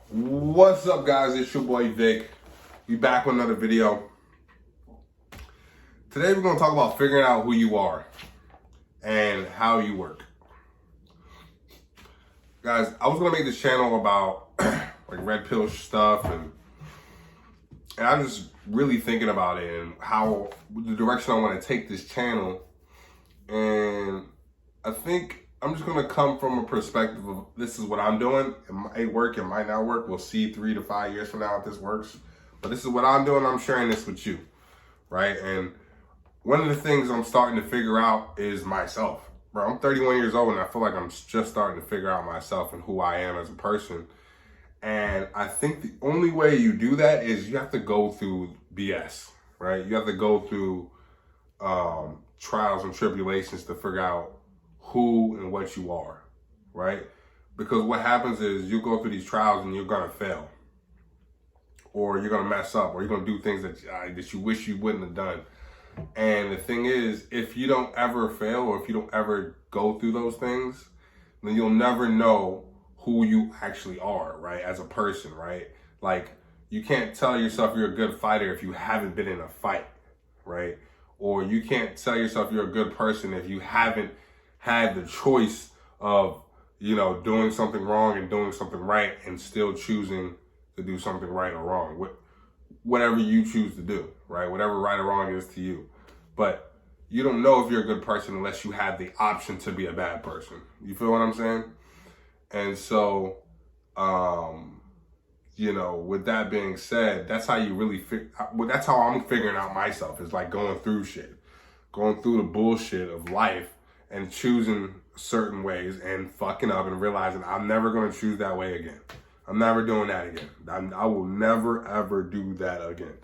What's up, guys? It's your boy Vic. We back with another video. Today we're gonna talk about figuring out who you are and how you work. Guys, I was gonna make this channel about like red pill stuff and I'm just really thinking about it and how the direction I want to take this channel. And I think I'm just gonna come from a perspective of this is what I'm doing. It might work, it might not work. We'll see 3 to 5 years from now if this works. But this is what I'm doing. I'm sharing this with you, right? And one of the things I'm starting to figure out is myself. Bro, I'm 31 years old and I feel like I'm just starting to figure out myself and who I am as a person. And I think the only way you do that is you have to go through BS, right? You have to go through trials and tribulations to figure out who and what you are, right? Because what happens is you go through these trials and you're gonna fail, or you're gonna mess up, or you're gonna do things that you wish you wouldn't have done. And the thing is, if you don't ever fail, or if you don't ever go through those things, then you'll never know who you actually are, right? As a person, right? Like, you can't tell yourself you're a good fighter if you haven't been in a fight, right? Or you can't tell yourself you're a good person if you haven't had the choice of, doing something wrong and doing something right and still choosing to do something right or wrong. Whatever you choose to do, right? Whatever right or wrong is to you. But you don't know if you're a good person unless you have the option to be a bad person. You feel what I'm saying? And so, with that being said, that's how you really that's how I'm figuring out myself, is like going through the bullshit of life and choosing certain ways and fucking up and realizing I'm never going to choose that way again. I'm never doing that again. I will never, ever do that again.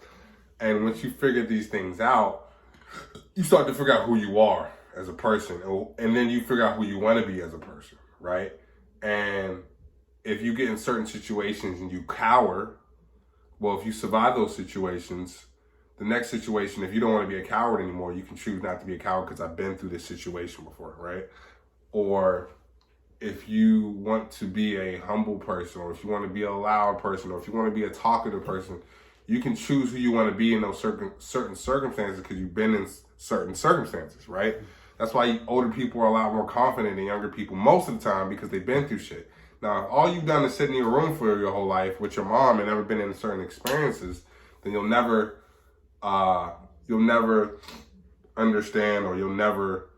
And once you figure these things out, you start to figure out who you are as a person. And then you figure out who you want to be as a person, right? And if you get in certain situations and you cower, well, if you survive those situations, the next situation, if you don't want to be a coward anymore, you can choose not to be a coward because I've been through this situation before, right? Or if you want to be a humble person, or if you want to be a loud person, or if you want to be a talkative person, you can choose who you want to be in those certain circumstances because you've been in certain circumstances, right? That's why older people are a lot more confident than younger people most of the time because they've been through shit. Now, if all you've done is sit in your room for your whole life with your mom and never been in certain experiences, then you'll never understand, or you'll never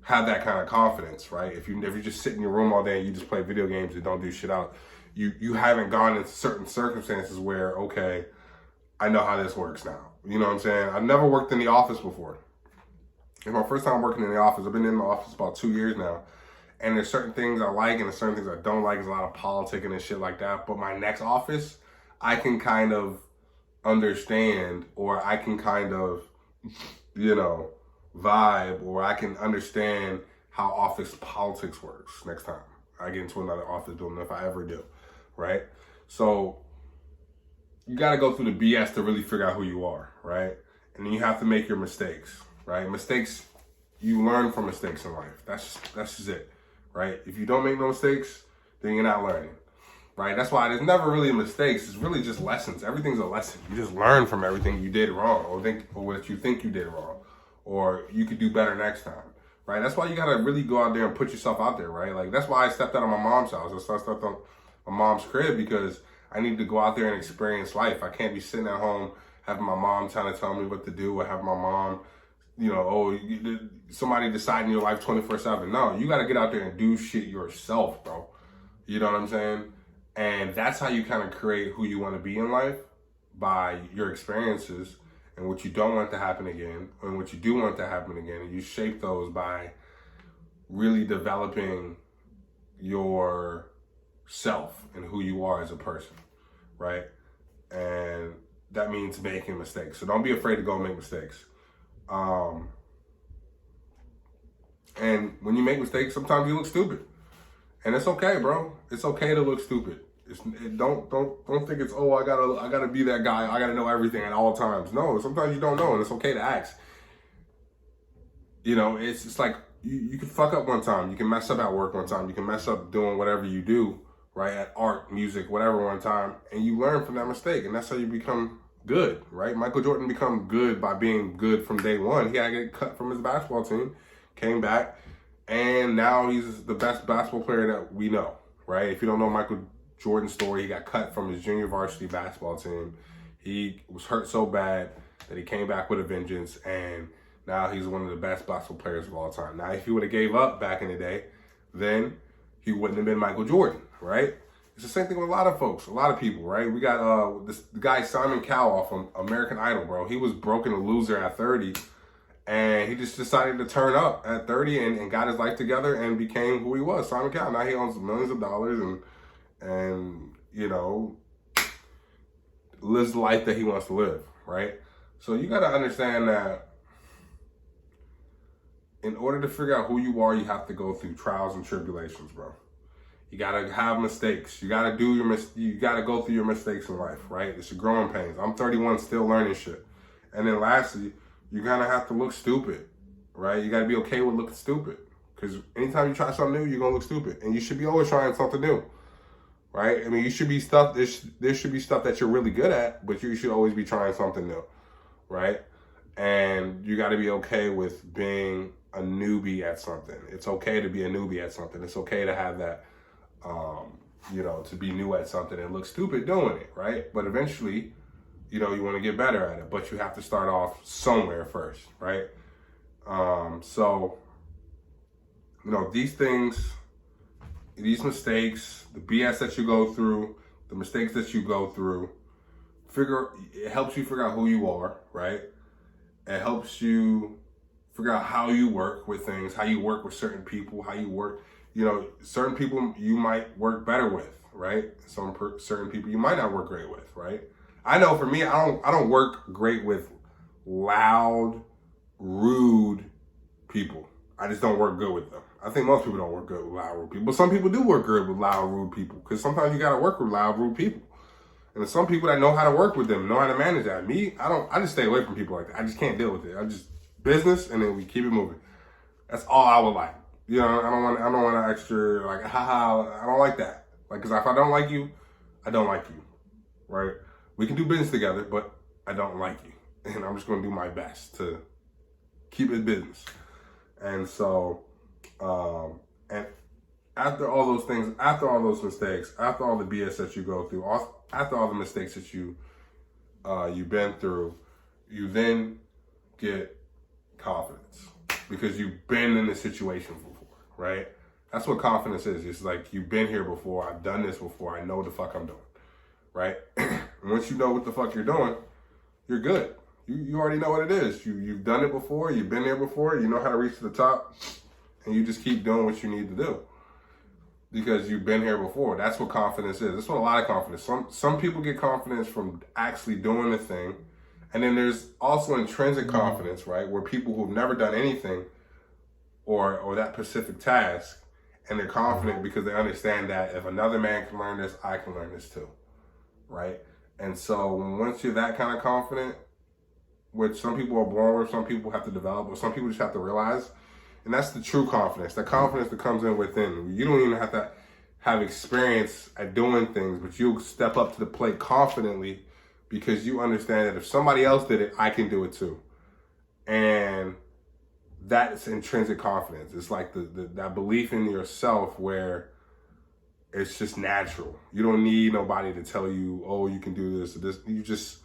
have that kind of confidence, right? If you just sit in your room all day and you just play video games and don't do shit out, you haven't gone into certain circumstances where, okay, I know how this works now. You know what I'm saying? I've never worked in the office before. It's my first time working in the office. I've been in the office about 2 years now. And there's certain things I like and there's certain things I don't like. There's a lot of politicking and shit like that. But my next office, I can kind of understand, or I can kind of, vibe, or I can understand how office politics works next time I get into another office building, if I ever do, right? So you got to go through the BS to really figure out who you are, right? And then you have to make your mistakes, right? Mistakes, you learn from mistakes in life. That's just it, right? If you don't make no mistakes, then you're not learning, right? That's why there's never really mistakes. It's really just lessons. Everything's a lesson. You just learn from everything you did wrong, or what you think you did wrong, or you could do better next time, right? That's why you gotta really go out there and put yourself out there, right? Like, that's why I stepped out of my mom's house. I stepped on my mom's crib because I need to go out there and experience life. I can't be sitting at home having my mom trying to tell me what to do, or have my mom, somebody deciding your life 24/7. No, you gotta get out there and do shit yourself, bro. You know what I'm saying? And that's how you kind of create who you want to be in life, by your experiences and what you don't want to happen again, and what you do want to happen again. And you shape those by really developing yourself and who you are as a person, right? And that means making mistakes. So don't be afraid to go make mistakes. And when you make mistakes, sometimes you look stupid. And it's okay, bro. It's okay to look stupid. Don't think it's, I gotta be that guy. I gotta know everything at all times. No, sometimes you don't know, and it's okay to ask. It's like you can fuck up one time. You can mess up at work one time. You can mess up doing whatever you do. right? At art, music, whatever one time, and you learn from that mistake, and that's how you become good, right? Michael Jordan become good by being good from day one. He had to get cut from his basketball team, came back, and now he's the best basketball player that we know, right? If you don't know Michael Jordan's story, he got cut from his junior varsity basketball team. He was hurt so bad that he came back with a vengeance, and now he's one of the best basketball players of all time. Now, if he would have gave up back in the day, then he wouldn't have been Michael Jordan, right? It's the same thing with a lot of folks, a lot of people, right? We got the guy Simon Cowell from American Idol, bro. He was broken a loser at 30, and he just decided to turn up at 30 and got his life together and became who he was, Simon Cowell. Now he owns millions of dollars and you know, lives the life that he wants to live, right? So you got to understand that in order to figure out who you are, you have to go through trials and tribulations, bro. You gotta have mistakes. You gotta you gotta go through your mistakes in life, right? It's your growing pains. I'm 31, still learning shit. And then lastly, you're gonna have to look stupid, right? You gotta be okay with looking stupid. Because anytime you try something new, you're gonna look stupid. And you should be always trying something new, right? I mean, you should be stuff, there should be stuff that you're really good at, but you should always be trying something new, right? And you gotta be okay with being a newbie at something. It's okay to be a newbie at something. It's okay to have that, you know, to be new at something and look stupid doing it, right? But eventually, you know, you want to get better at it, but you have to start off somewhere first, right? So, you know, these things, these mistakes, the BS that you go through, the mistakes that you go through, it helps you figure out who you are, right? It helps you figure out how you work with things, how you work with certain people, how you work, you know, certain people you might work better with, right? Certain people you might not work great with, right? I know for me, I don't work great with loud, rude people. I just don't work good with them. I think most people don't work good with loud, rude people, but some people do work good with loud, rude people, because sometimes you got to work with loud, rude people. And there's some people that know how to work with them, know how to manage that. Me, I just stay away from people like that. I just can't deal with it. I just business, and then we keep it moving. That's all I would like. You know, I don't want to extra, like, haha, I don't like that. Like, because if I don't like you, I don't like you, right? We can do business together, but I don't like you. And I'm just going to do my best to keep it business. And so, and after all those things, after all those mistakes, after all the BS that you go through, after all the mistakes that you've been through, you then get confidence because you've been in this situation before, right? That's what confidence is. It's like, you've been here before. I've done this before. I know what the fuck I'm doing, right? And once you know what the fuck you're doing, you're good. You already know what it is. You've done it before. You've been there before. You know how to reach to the top, and you just keep doing what you need to do because you've been here before. That's what confidence is. That's what a lot of confidence. Some people get confidence from actually doing the thing. And then there's also intrinsic confidence, right? Where people who've never done anything or that specific task, and they're confident because they understand that if another man can learn this, I can learn this too, right? And so once you're that kind of confident, which some people are born with, some people have to develop, or some people just have to realize, and that's the true confidence, the confidence that comes in within. You don't even have to have experience at doing things, but you'll step up to the plate confidently because you understand that if somebody else did it, I can do it too. And that's intrinsic confidence. It's like that belief in yourself where it's just natural. You don't need nobody to tell you, oh, you can do this or this. You just,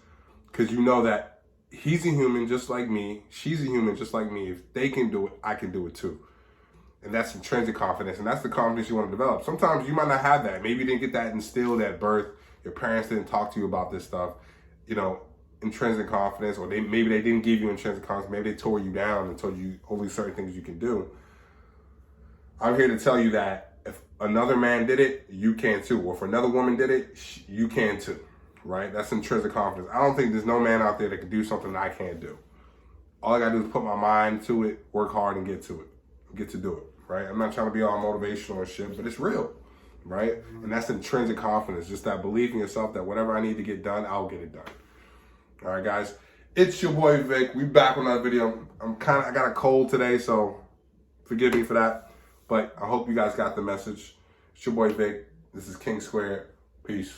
because you know that he's a human just like me. She's a human just like me. If they can do it, I can do it too. And that's intrinsic confidence. And that's the confidence you want to develop. Sometimes you might not have that. Maybe you didn't get that instilled at birth. Your parents didn't talk to you about this stuff. You know, intrinsic confidence, or maybe they didn't give you intrinsic confidence. Maybe they tore you down and told you only certain things you can do. I'm here to tell you that if another man did it, you can too. Or if another woman did it, you can too, right? That's intrinsic confidence. I don't think there's no man out there that can do something that I can't do. All I gotta do is put my mind to it, work hard, and get to it, get to do it, right? I'm not trying to be all motivational and shit, but it's real, right? And that's intrinsic confidence, just that belief in yourself that whatever I need to get done, I'll get it done. All right, guys, it's your boy Vic. We back on another video. I got a cold today, so forgive me for that. But I hope you guys got the message. It's your boy Vic. This is King Squared. Peace.